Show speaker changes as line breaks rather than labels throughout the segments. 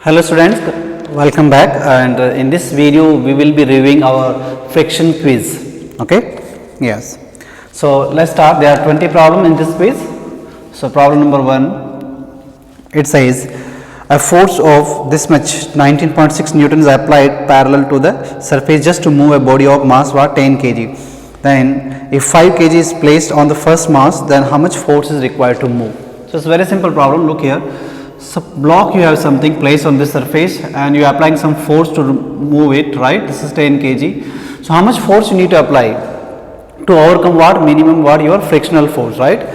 Hello students, welcome back, and in this video we will be reviewing our friction quiz. Okay, yes. So let's start. There are 20 problems in this quiz. So problem number 1, it says a force of this much 19.6 newtons applied parallel to the surface just to move a body of mass what 10 kg. Then if 5 kg is placed on the first mass, then how much force is required to move? So it's a very simple problem. Look here. So block, you have something placed on this surface and you are applying some force to move it, right? This is 10 kg. So how much force you need to apply to overcome what? Minimum what? Your frictional force, right?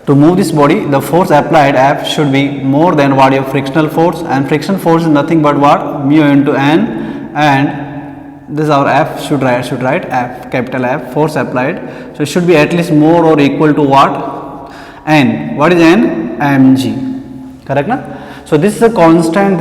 To move this body, the force applied F should be more than what? Your frictional force, and frictional force is nothing but what? Mu into N, and this is our F should write F, capital F, force applied. So it should be at least more or equal to what? N. What is N? mg. Correct na? So this is a constant,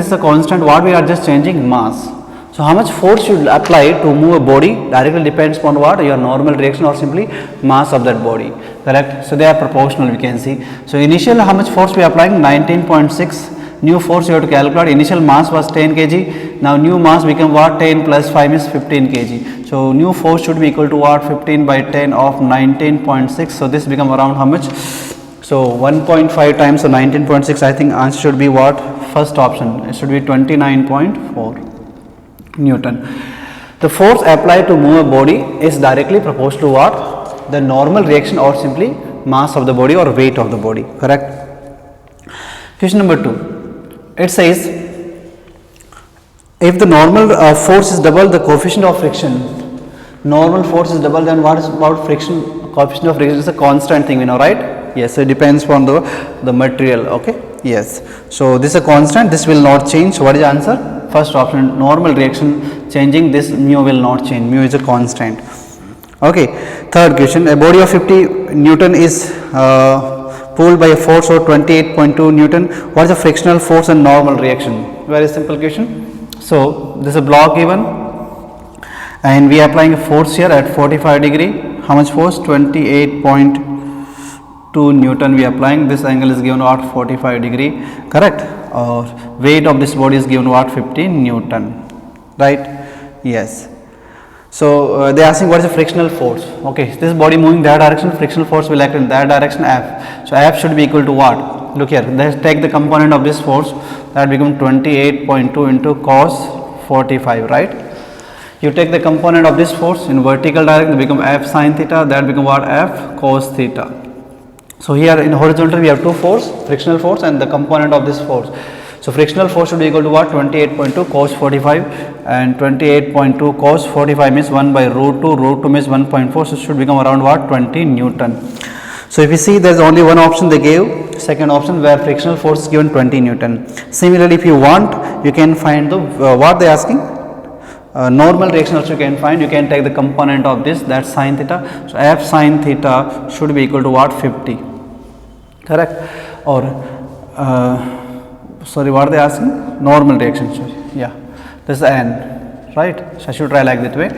what we are just changing? Mass. So how much force you apply to move a body directly depends upon what? Your normal reaction or simply mass of that body. Correct? So they are proportional, we can see. So initial how much force we are applying? 19.6. New force you have to calculate. Initial mass was 10 kg. Now new mass become what? 10 plus 5 is 15 kg. So new force should be equal to what? 15 by 10 of 19.6. So this become around how much? So 1.5 times so 19.6, I think answer should be what? First option. It should be 29.4 Newton. The force applied to move a body is directly proportional to what? The normal reaction or simply mass of the body or weight of the body. Correct? Question number 2. It says if the normal force is double the coefficient of friction. Normal force is double, then what is about friction? Coefficient of friction is a constant thing, we know, right? Yes, so it depends on the material. Okay, yes. So this is a constant, this will not change. So what is the answer? First option, normal reaction changing, this mu will not change. Mu is a constant. Okay, third question, a body of 50 Newton is pulled by a force of 28.2 Newton. What is the frictional force and normal reaction? Very simple question. So this is a block given and we are applying a force here at 45 degree. How much force? 28.2 Newton we are applying. This angle is given what? 45 degree. Correct? Weight of this body is given what? 15 Newton. Right? Yes. So they are asking what is the frictional force. Okay, this body moving that direction, frictional force will act in that direction, F. So F should be equal to what? Look here, let's take the component of this force, that become 28.2 into cos 45, right? You take the component of this force in vertical direction, become F sin theta, that become what? F cos theta. So here in horizontal we have two force, frictional force and the component of this force. So frictional force should be equal to what? 28.2 cos 45, and 28.2 cos 45 means 1 by root 2, root 2 means 1.4, so it should become around what? 20 Newton. So if you see, there is only one option they gave, second option, where frictional force is given 20 Newton. Similarly, if you want, you can find the what they are asking, normal reaction also you can find. You can take the component of this, that's sin theta. So F sin theta should be equal to what? 50. Correct? Or sorry, what are they asking? Normal reaction. Sorry. Yeah, this is N, right? So I should try like that way.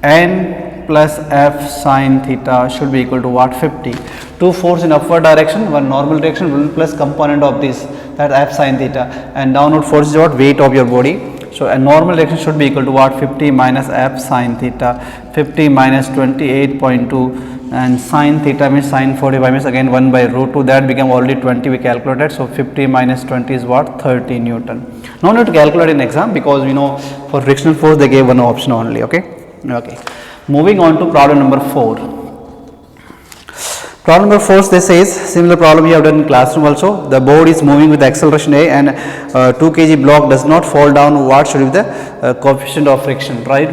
N plus F sin theta should be equal to what? 50. Two force in upward direction, one normal direction, one plus component of this, that F sin theta, and downward force is what? Weight of your body. So a normal reaction should be equal to what? 50 minus F sin theta, 50 minus 28.2, and sin theta means sin 45 means again 1 by root 2, that became already 20 we calculated. So 50 minus 20 is what? 30 Newton. No need to calculate in exam because we know for frictional force they gave one option only. Okay. Okay. Moving on to problem number 4. Problem number 4, this says similar problem you have done in classroom also. The board is moving with acceleration A and 2 kg block does not fall down. What should be the coefficient of friction, right?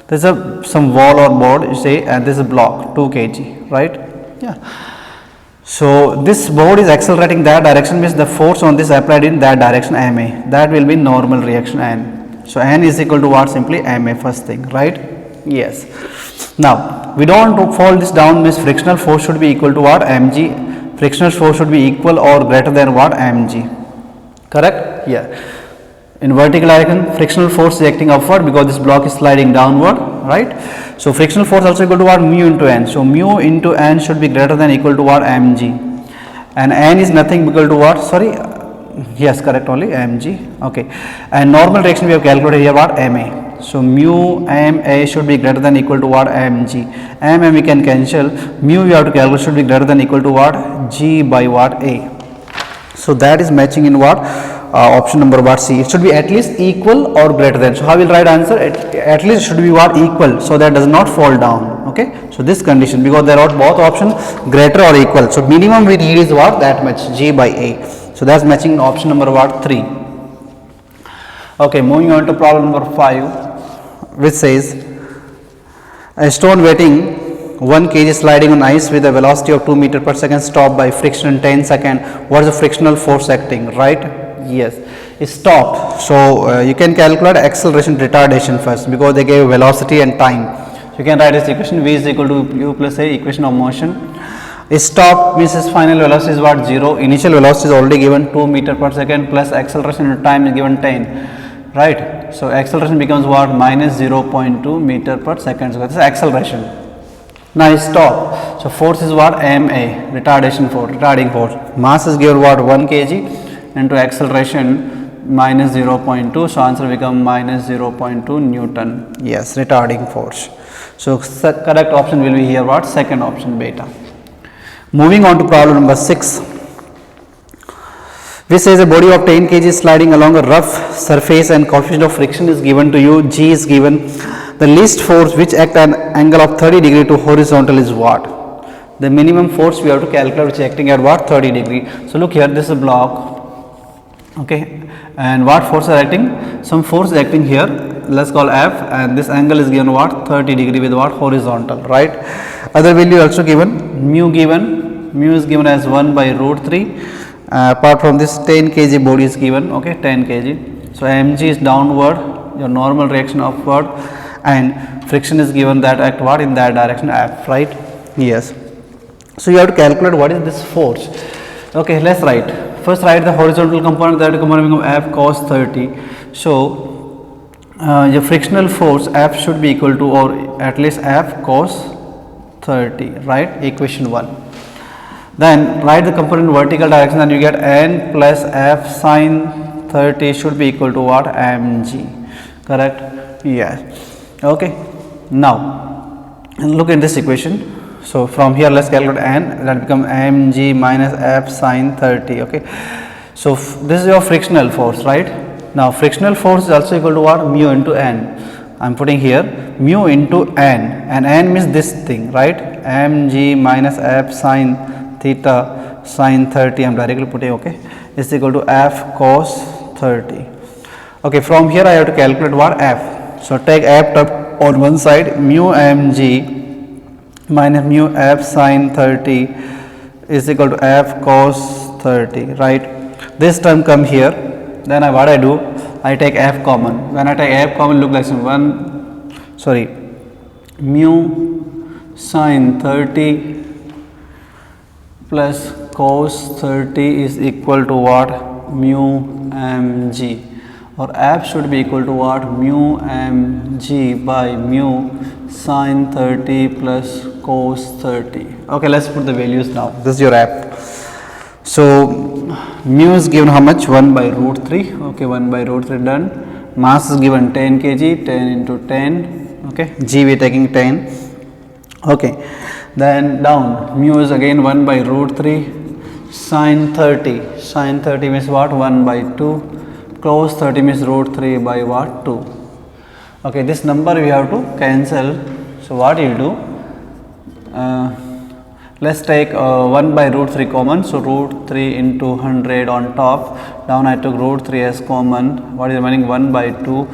There is some wall or board, you say, and this is a block 2 kg, right? Yeah. So this board is accelerating that direction, means the force on this applied in that direction, Ma. That will be normal reaction N. So N is equal to what? Simply Ma, first thing, right? Yes. Now we don't want to fall this down, means frictional force should be equal to what? Mg. Frictional force should be equal or greater than what? Mg. Correct? Yeah. In vertical direction, frictional force is acting upward because this block is sliding downward, right? So frictional force also equal to what? Mu into N. So mu into N should be greater than equal to what? Mg. And N is nothing equal to what? Sorry, Yes, correct only, mg. Okay, and normal reaction we have calculated here what, ma. So mu ma should be greater than equal to what, mg. M we can cancel, mu we have to calculate should be greater than equal to what, g by what, a. So that is matching in what, option number what, C. It should be at least equal or greater than. So how will write answer? At least should be what, equal, so that does not fall down. Okay, so this condition, because there are both options greater or equal, so minimum we need is what, that much, g by a. So that's matching in option number what, 3. Okay, moving on to problem number 5, which says a stone weighing 1 kg sliding on ice with a velocity of 2 meter per second stopped by friction in 10 seconds. What is the frictional force acting? Right? Yes, it stopped. So you can calculate acceleration retardation first, because they gave velocity and time. So you can write this equation, v is equal to u plus a, equation of motion. Stop means its final velocity is what, 0. Initial velocity is already given 2 meter per second, plus acceleration in time is given 10. Right? So acceleration becomes what, minus 0.2 meter per second. So that's acceleration. Now stop. So force is what, ma, retardation force, retarding force. Mass is given what, 1 kg into acceleration minus 0.2. So answer become minus 0.2 Newton. Yes, retarding force. So correct option will be here what, second option, beta. Moving on to problem number 6, which says a body of 10 kg is sliding along a rough surface and coefficient of friction is given to you, g is given. The least force which act at an angle of 30 degree to horizontal is what? The minimum force we have to calculate which is acting at what, 30 degree. So look here, this is a block, okay, and what force is acting? Some force is acting here, let's call F, and this angle is given what, 30 degree with what, horizontal, right? Other value also given, mu is given as 1 by root 3. Apart from this, 10 kg body is given, okay, 10 kg. So mg is downward, your normal reaction upward, and friction is given that act what, in that direction, F, right? Yes. So you have to calculate what is this force. Okay, let's write. First write the horizontal component, that component become F cos 30. So your frictional force F should be equal to, or at least F cos 30, right? Equation 1. Then write the component in vertical direction, and you get n plus F sin 30 should be equal to what, mg. Correct? Yes. Okay, now look at this equation. So from here let's calculate n, that become mg minus F sin 30. Okay, so this is your frictional force, right? Now frictional force is also equal to what, mu into n. I am putting here mu into n, and n means this thing, right? mg minus F sin theta sin 30, I am directly putting, okay, is equal to F cos 30. Okay, from here I have to calculate what, F. So take F up on one side, mu mg minus mu F sin 30 is equal to F cos 30, right? This term come here, then what I do, I take F common. When I take F common, look like mu sin 30 plus cos 30 is equal to what, mu mg, or F should be equal to what, mu mg by mu sin 30 plus cos 30. Okay, let's put the values now. This is your F. So mu is given how much, 1 by root 3. Okay, 1 by root 3 done. Mass is given 10 kg, 10 into 10. Okay, g we are taking 10. Okay, then down, mu is again 1 by root 3, sin 30. Sin 30 means what, 1 by 2. Cos 30 means root 3 by what, 2. Okay, this number we have to cancel. So what you do, let's take 1 by root 3 common. So root 3 into 100 on top, down I took root 3 as common. What is remaining, 1 by 2,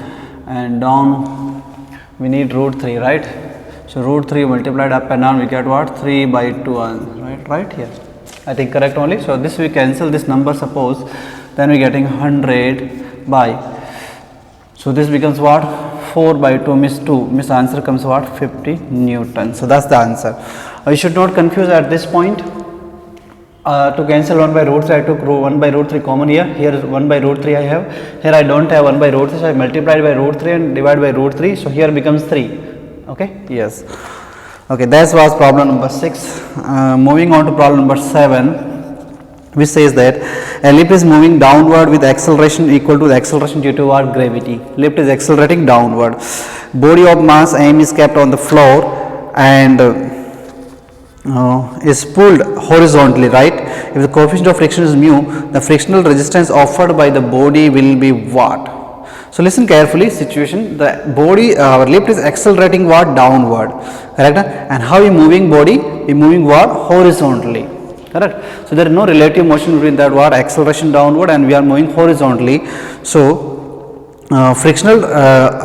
and down we need root 3, right? So root 3 multiplied up and down, we get what, 3 by 2, right here. I think correct only. So this we cancel this number, suppose, then we getting 100 by, so this becomes what, 4 by 2 means 2, means answer comes what, 50 Newton. So that's the answer. You should not confuse at this point. To cancel 1 by root 3, I took 1 by root 3 common here. Here is 1 by root 3 I have. Here I don't have 1 by root 3, so I multiplied by root 3 and divide by root 3. So here becomes 3. Okay, yes. Okay, that was problem number 6. Moving on to problem number 7. which says that a lift is moving downward with acceleration equal to the acceleration due to what? Gravity. Lift is accelerating downward. Body of mass m is kept on the floor and is pulled horizontally, right? If the coefficient of friction is mu, the frictional resistance offered by the body will be what? So listen carefully. Situation: the body, our lift is accelerating what? Downward, correct? And how we moving body? We moving what? Horizontally, correct? So there is no relative motion between that what? Acceleration downward, and we are moving horizontally. So frictional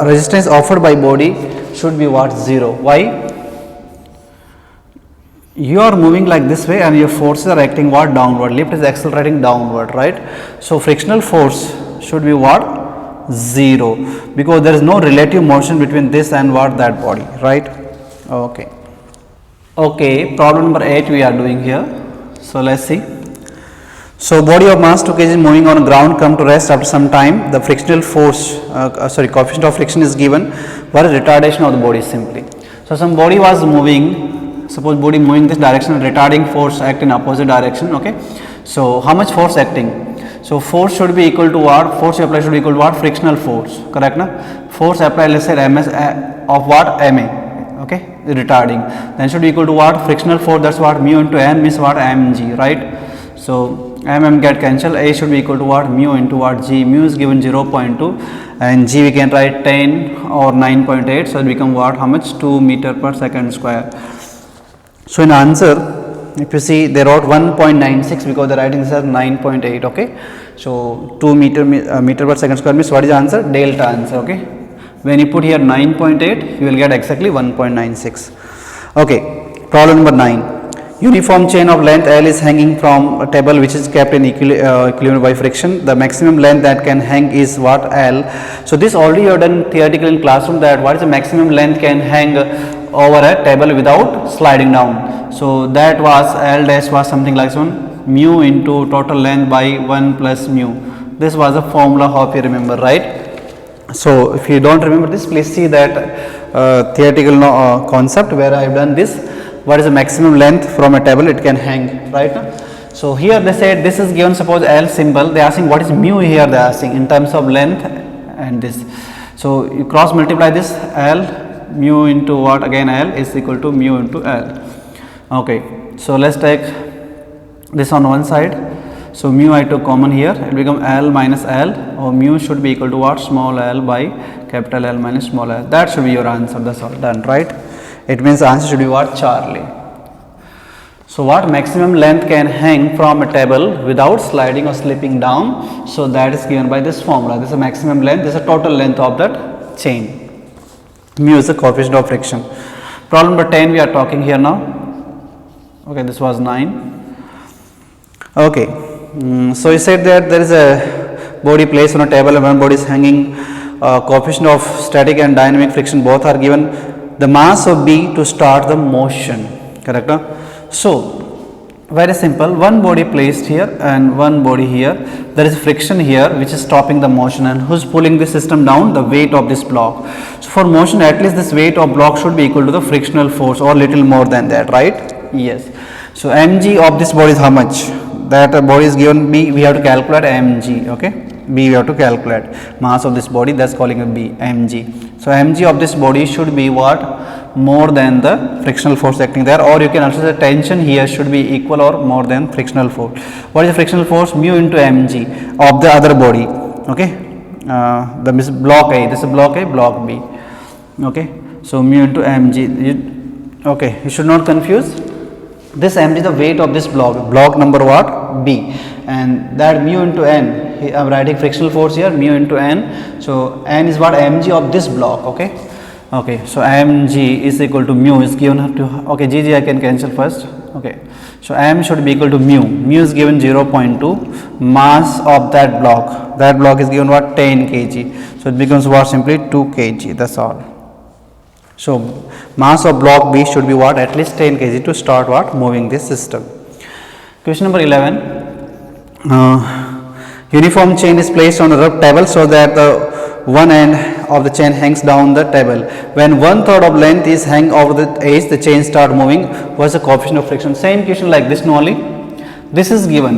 resistance offered by body should be what? 0. Why? You are moving like this way and your forces are acting what? Downward. Lift is accelerating downward, right? So frictional force should be what? 0, because there is no relative motion between this and what? That body, right? Okay. Okay, problem number 8 we are doing here. So let's see. So body of mass 2 kg moving on ground come to rest after some time. The frictional force, coefficient of friction is given. What is retardation of the body simply? So some body was moving. Suppose body moving this direction, retarding force act in opposite direction. Okay. So how much force acting? So force should be equal to what? Force applied should be equal to what? Frictional force. Correct, na? Force applied, let's say ms of what? Ma. Okay, retarding. Then should be equal to what? Frictional force. That's what? Mu into n means what? Mg, right? So mm get cancelled. A should be equal to what? Mu into what? G. Mu is given 0.2 and G we can write 10 or 9.8. So it become what? How much? 2 meter per second square. So in answer, if you see, they wrote 1.96 because the writing is 9.8. Okay, so 2 meter per second square means what is the answer? Delta answer. Okay, when you put here 9.8, you will get exactly 1.96. Okay, problem number 9. Uniform chain of length L is hanging from a table which is kept in equilibrium by friction. The maximum length that can hang is what? L. So this already you have done theoretical in classroom, that what is the maximum length can hang over a table without sliding down. So that was L dash was something like mu into total length by 1 plus mu. This was a formula, hope you remember, right? So if you don't remember this, please see that theoretical concept where I have done this. What is the maximum length from a table it can hang, right? So here they said this is given, suppose L symbol, they are asking what is mu here, they are asking in terms of length and this. So you cross multiply this, L mu into what? Again L is equal to mu into L. Okay, so let's take this on one side. So mu I took common here, it become L minus L, or mu should be equal to what? Small l by capital L minus small l. That should be your answer. That's all done, right? It means the answer should be what? Charlie. So what maximum length can hang from a table without sliding or slipping down? So that is given by this formula. This is a maximum length, this is a total length of that chain. Mu is the coefficient of friction. Problem number 10 we are talking here now. Okay, this was 9. Okay, so you said that there is a body placed on a table and one body is hanging. Coefficient of static and dynamic friction both are given. The mass of B to start the motion, correct? So very simple, one body placed here and one body here. There is friction here which is stopping the motion, and who's pulling this system down? The weight of this block. So for motion, at least this weight of block should be equal to the frictional force or little more than that, right? Yes. So mg of this body is how much? That body is given B, we have to calculate mg. Okay, B we have to calculate mass of this body, that's calling it B, mg. So mg of this body should be what? More than the frictional force acting there, or you can also say tension here should be equal or more than frictional force. What is the frictional force? Mu into mg of the other body. Okay, this is block A, this is block A, block B. Okay, so mu into mg. Okay, you should not confuse. This mg is the weight of this block number what? B, and that mu into n. I am writing frictional force here, mu into n. So n is what? Mg of this block. Okay, okay. So mg is equal to mu is given to, okay, gg I can cancel first. Okay, so m should be equal to mu. Mu is given 0.2. Mass of that block. That block is given what? 10 kg. So it becomes what? Simply 2 kg. That's all. So mass of block B should be what? At least 10 kg to start what? Moving this system. Question number 11. Uniform chain is placed on a rough table so that the one end of the chain hangs down the table. When 1/3 of length is hang over the edge, the chain start moving. What's the coefficient of friction? Same question like this only. This is given.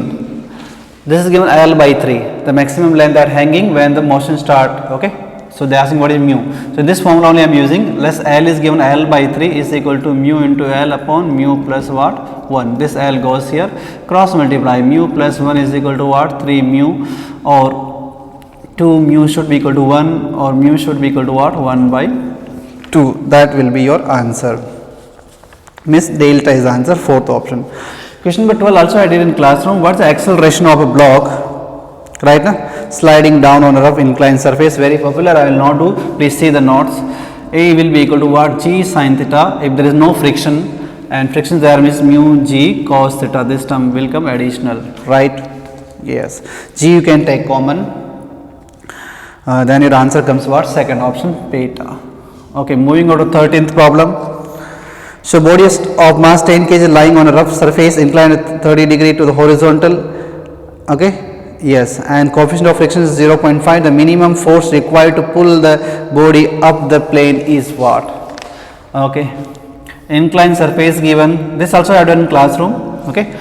This is given L by 3, the maximum length at hanging when the motion start. Okay, so they are asking what is mu. So this formula only I am using. Less L is given L by 3 is equal to mu into L upon mu plus what? 1. This L goes here, cross multiply. Mu plus 1 is equal to what? 3 mu, or 2 mu should be equal to 1, or mu should be equal to what? 1 by 2. That will be your answer. Miss delta is answer, fourth option. Question number 12 also I did in classroom. What's the acceleration of a block, right now, sliding down on a rough inclined surface? Very popular, I will not do. Please see the notes. A will be equal to what? G sin theta. If there is no friction, and friction there means mu G cos theta. This term will come additional, right? Yes. G you can take common. Then your answer comes what? Second option, beta. Okay, moving on to 13th problem. So body of mass 10 kg lying on a rough surface inclined at 30 degree to the horizontal. Okay, yes, and coefficient of friction is 0.5. The minimum force required to pull the body up the plane is what? Okay, inclined surface given. This also I have done in classroom. Okay,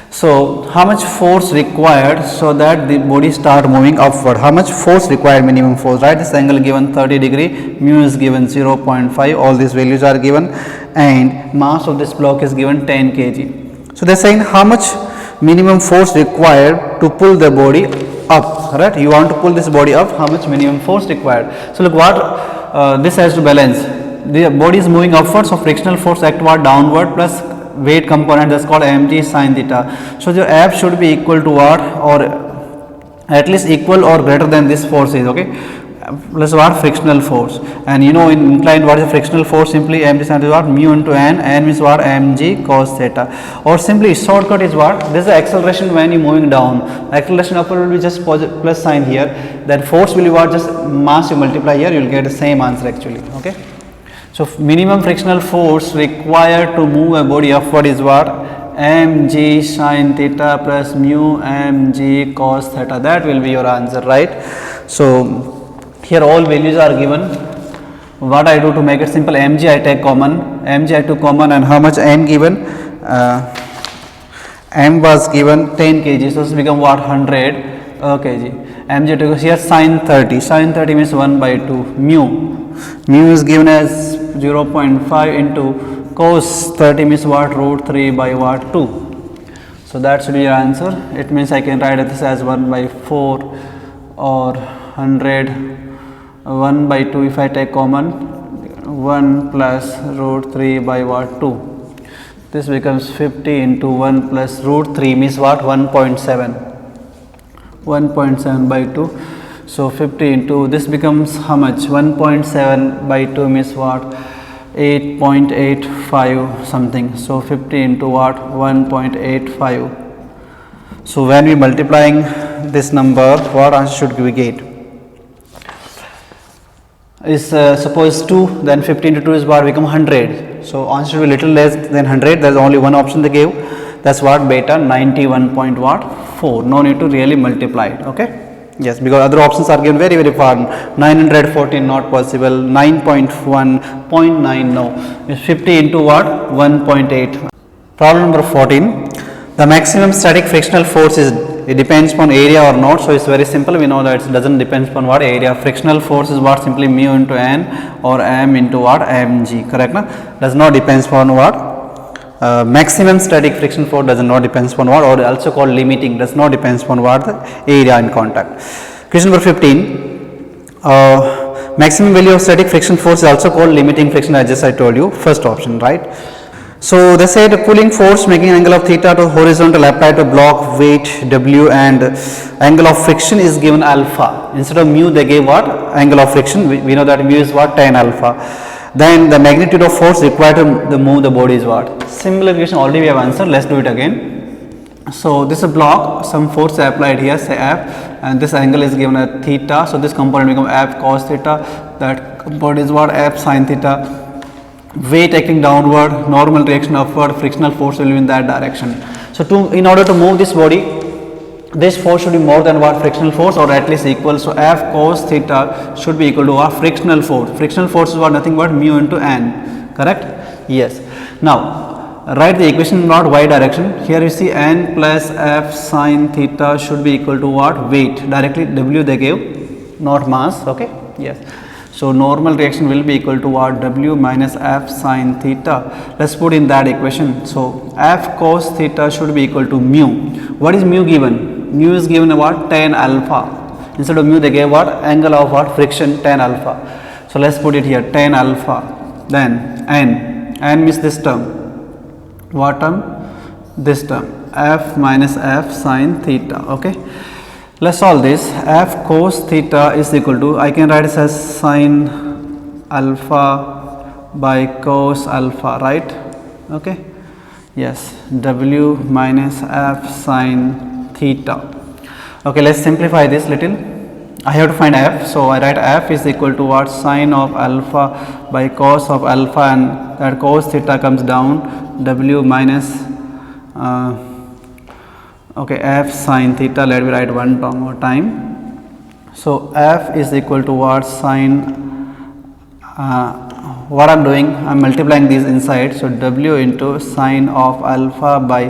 so how much force required so that the body start moving upward? How much force required, minimum force, right? This angle given 30 degree, mu is given 0.5, all these values are given, and mass of this block is given 10 kg. So they are saying how much minimum force required to pull the body up, right? You want to pull this body up, how much minimum force required? So look what this has to balance. The body is moving upward, so frictional force act what? Downward plus weight component, that's called mg sin theta. So the F should be equal to what, or at least equal or greater than this force is, okay, plus what? Frictional force. And you know in inclined what is the frictional force? Simply mg sin theta, what? Mu into n means what? Mg cos theta. Or simply shortcut is what? This is the acceleration when you moving down. Acceleration upward will be just positive plus sign here. Then force will be what? Just mass you multiply here, you will get the same answer actually. Okay. So minimum frictional force required to move a body upward is what? Mg sin theta plus mu mg cos theta. That will be your answer, right? So here all values are given. What I do to make it simple? Mg I take common. Mg I took common, and how much m given? M was given 10 kg. So this become what? 100 kg. Mg took here sin 30. Sin 30 means 1 by 2. Mu is given as 0.5 into cos 30 means what? Root 3 by what? 2. So that should be your answer. It means I can write this as 1 by 4 or 100. 1 by 2 if I take common, 1 plus root 3 by what? 2. This becomes 50 into 1 plus root 3 means what? 1.7. 1.7 by 2. So 50 into this becomes how much? 1.7 by 2 means what? 8.85 something. So 50 into what? 1.85. So when we multiplying this number, what answer should we get? Is suppose 2, then 50 into 2 is what? Become 100. So answer should be little less than 100. There is only one option they gave. That's what? Beta 91.4. No need to really multiply it. Okay. Yes, because other options are given very far. 914 not possible. 9.1, 0.9 no. Is 50 into what? 1.8. Problem number 14. The maximum static frictional force is, it depends upon area or not. So it's very simple. We know that it doesn't depend upon what area. Frictional force is what? Simply mu into n or m into what? Mg. Correct? Na? Does not depend upon what? Maximum static friction force does not depend upon what, or also called limiting, does not depend upon what? The area in contact. Question number 15. Maximum value of static friction force is also called limiting friction, as just I told you, first option, right? So they say the pulling force making angle of theta to horizontal applied to block weight W, and angle of friction is given alpha. Instead of mu they gave what? Angle of friction. We know that mu is what? Tan alpha. Then the magnitude of force required to move the body is what? Similar question already we have answered. Let's do it again. So this is a block, some force applied here, say F, and this angle is given at theta. So this component becomes F cos theta. That component is what? F sin theta. Weight acting downward, normal reaction upward, frictional force will be in that direction. So in order to move this body, this force should be more than what? Frictional force, or at least equal. So F cos theta should be equal to what? Frictional force. Frictional force is what? Nothing but mu into n. Correct? Yes. Now Write the equation in what? Y direction. Here you see n plus f sine theta should be equal to what? Weight. Directly W they gave, not mass. Okay. Yes. So normal reaction will be equal to what? W minus f sine theta. Let's put in that equation. So f cos theta should be equal to mu. What is mu given? Mu is given what? Tan alpha. Instead of mu they gave what? Angle of what? Friction, tan alpha. So let's put it here, tan alpha. Then n means this term. What term? This term, f minus f sine theta. Okay. Let's solve this. F cos theta is equal to, I can write this as sine alpha by cos alpha, right? Okay. Yes, W minus f sine theta. Okay, let's simplify this little. I have to find f, so I write f is equal to what? Sine of alpha by cos of alpha, and that cos theta comes down, W minus okay, f sine theta. Let me write one more time. So f is equal to what? Sine, what I am doing, I am multiplying these inside. So W into sine of alpha by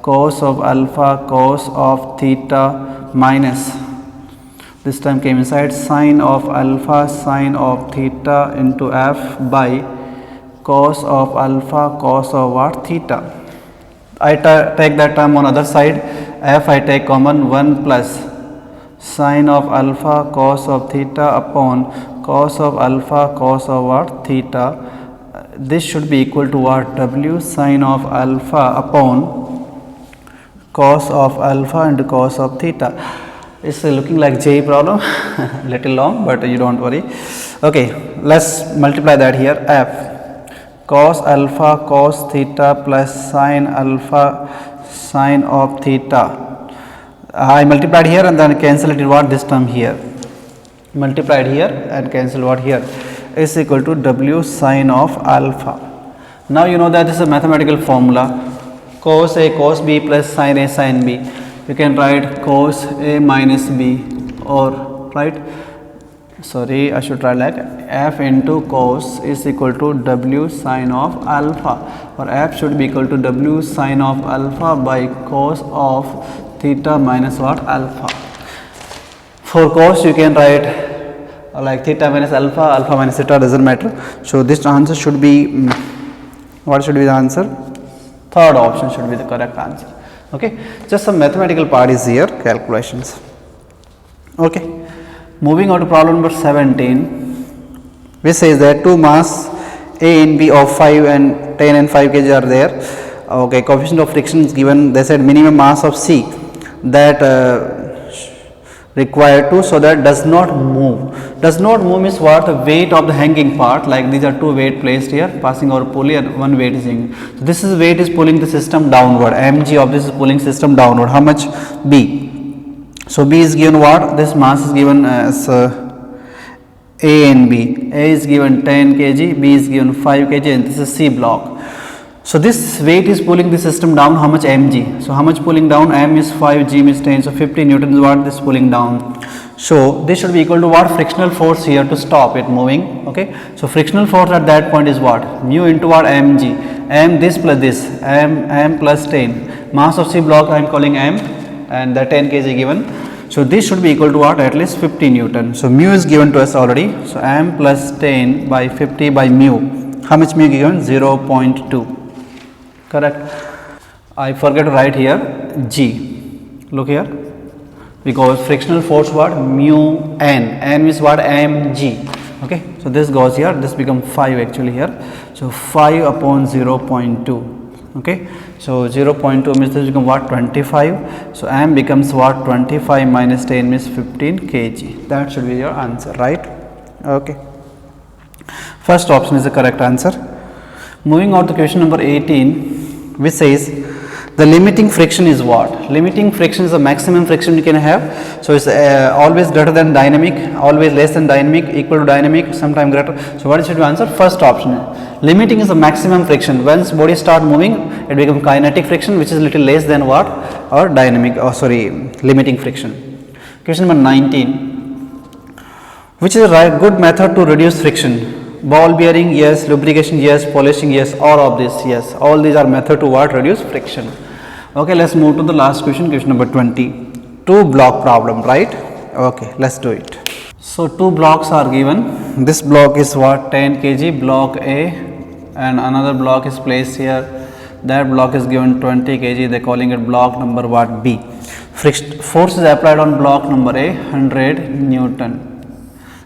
cos of alpha cos of theta minus, this term came inside, sine of alpha sine of theta into f by cos of alpha cos of what? Theta. I take that term on other side, f I take common, 1 plus sine of alpha cos of theta upon cos of alpha cos of what? Theta. This should be equal to what? W sine of alpha upon cos of alpha into cos of theta. It's looking like JEE problem, little long, but you don't worry. Okay, let's multiply that here. F cos alpha cos theta plus sine alpha sine of theta. I multiplied here and then cancel it what? This term here. Multiplied here and cancel what here? Is equal to W sine of alpha. Now you know that this is a mathematical formula. Cos A cos B plus sine A sine B. You can write cos A minus B, or right, sorry, I should write like f into cos is equal to W sine of alpha, or f should be equal to W sine of alpha by cos of theta minus what? Alpha. For cos you can write like theta minus alpha, alpha minus theta, doesn't matter. So this answer should be, what should be the answer? Third option should be the correct answer. Okay, just some mathematical part is here, calculations. Okay, moving on to problem number 17, which says that two mass A and B of 5 and 10 and 5 kg are there. Okay, coefficient of friction is given. They said minimum mass of C that required to, so that does not move. Does not move means what? The weight of the hanging part, like these are two weight placed here, passing over pulley, and one weight is hanging. So this is weight is pulling the system downward. Mg of this is pulling system downward. How much? B. So B is given what? This mass is given as A and B. A is given 10 kg, B is given 5 kg, and this is C block. So this weight is pulling the system down. How much? Mg. So how much pulling down? M is 5, G is 10. So 50 Newton is what this is pulling down. So this should be equal to what? Frictional force here to stop it moving. Okay. So frictional force at that point is what? Mu into what? Mg. M this plus this. M plus 10. Mass of C block I am calling M, and the 10 kg given. So this should be equal to what? At least 50 Newton. So mu is given to us already. So M plus 10 by 50 by mu. How much mu given? 0.2. Correct. I forget to write here G. Look here, because frictional force what? Mu n. N is what? Mg. Okay. So this goes here. This becomes 5 actually here. So 5 upon 0.2. Okay. So 0.2 means this becomes what? 25. So M becomes what? 25 minus 10 means 15 kg. That should be your answer, right? Okay. First option is the correct answer. Moving on to question number 18, which says the limiting friction is what? Limiting friction is the maximum friction you can have. So it's always greater than dynamic, always less than dynamic, equal to dynamic, sometime greater. So what should be answer? First option. Limiting is the maximum friction. Once body start moving, it becomes kinetic friction, which is little less than what? Or dynamic, limiting friction. Question number 19. Which is a good method to reduce friction? Ball bearing, yes. Lubrication, yes. Polishing, yes. All of this, yes. All these are method to what? Reduce friction. Okay, let's move to the last question, question number 20. Two block problem, right? Okay, let's do it. So two blocks are given. This block is what? 10 kg, block A, and another block is placed here. That block is given 20 kg. They're calling it block number what? B. Force is applied on block number A, 100 Newton.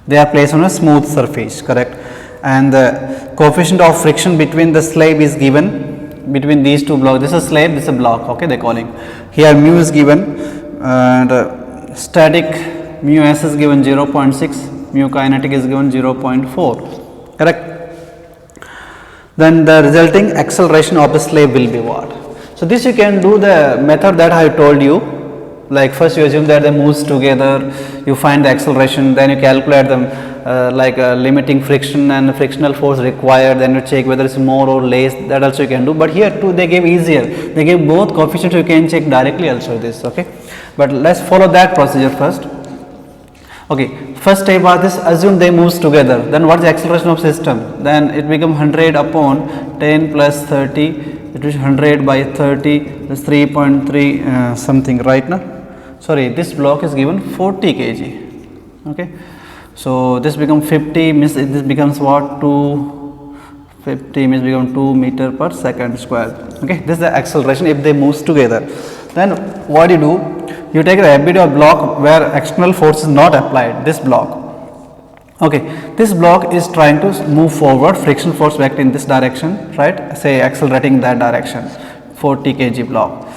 They are placed on a smooth surface, correct? And the coefficient of friction between the slab is given between these two blocks. This is a slab, this is a block. Okay, they're calling. Here mu is given, and static mu s is given 0.6, mu kinetic is given 0.4, correct? Then the resulting acceleration of the slab will be what? So this you can do the method that I told you. Like first you assume that they moves together, you find the acceleration, then you calculate them limiting friction and frictional force required, then you check whether it's more or less. That also you can do. But here too they gave easier. They gave both coefficients, you can check directly also this. Okay, but let's follow that procedure first. Okay, first step was this, assume they moves together, then what is the acceleration of system? Then it becomes 100 upon 10 plus 30, it is 100 by 30, that's 3.3 something, right now? Sorry, this block is given 40 kg. Okay, so this becomes 50, means this becomes what? 250 means become 2 meter per second square. Okay, this is the acceleration if they moves together. Then what you do? You take the FBD block where external force is not applied, this block. Okay, this block is trying to move forward, friction force vector in this direction, right? Say accelerating that direction, 40 kg block.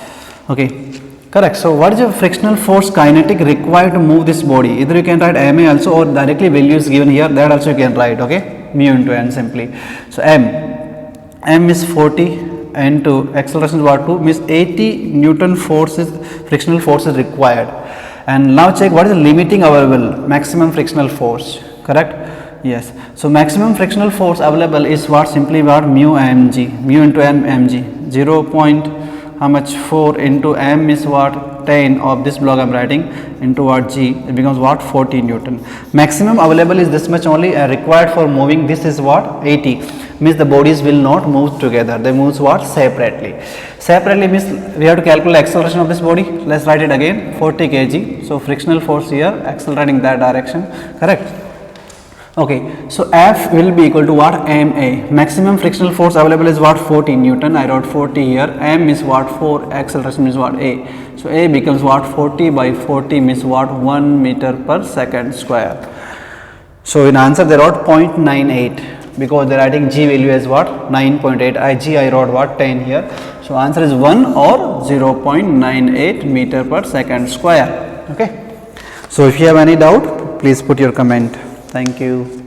Okay, correct. So what is the frictional force kinetic required to move this body? Either you can write MA also, or directly values given here, that also you can write. Okay, mu into n simply. So M is 40. Into acceleration is what? 2, means 80 Newton force is frictional force is required. And now check what is the limiting available, maximum frictional force, correct? Yes. So maximum frictional force available is what? Simply what? Mu mg, mu into n mg, 0. How much? 4 into m is what? 10 of this block I am writing into what? G, it becomes what? 40 Newton. Maximum available is this much only, required for moving this is what? 80, means the bodies will not move together, they move what? Separately. Separately means we have to calculate acceleration of this body. Let's write it again, 40 kg. So frictional force here accelerating that direction, correct? Okay, so F will be equal to what? MA. Maximum frictional force available is what? 40 Newton. I wrote 40 here. M is what? 4. Acceleration is what? A. So A becomes what? 40 by 40 means what? 1 meter per second square. So in answer they wrote 0.98 because they are writing G value as what? 9.8. I wrote what? 10 here. So answer is 1 or 0.98 meter per second square. Okay. So if you have any doubt, please put your comment. Thank you.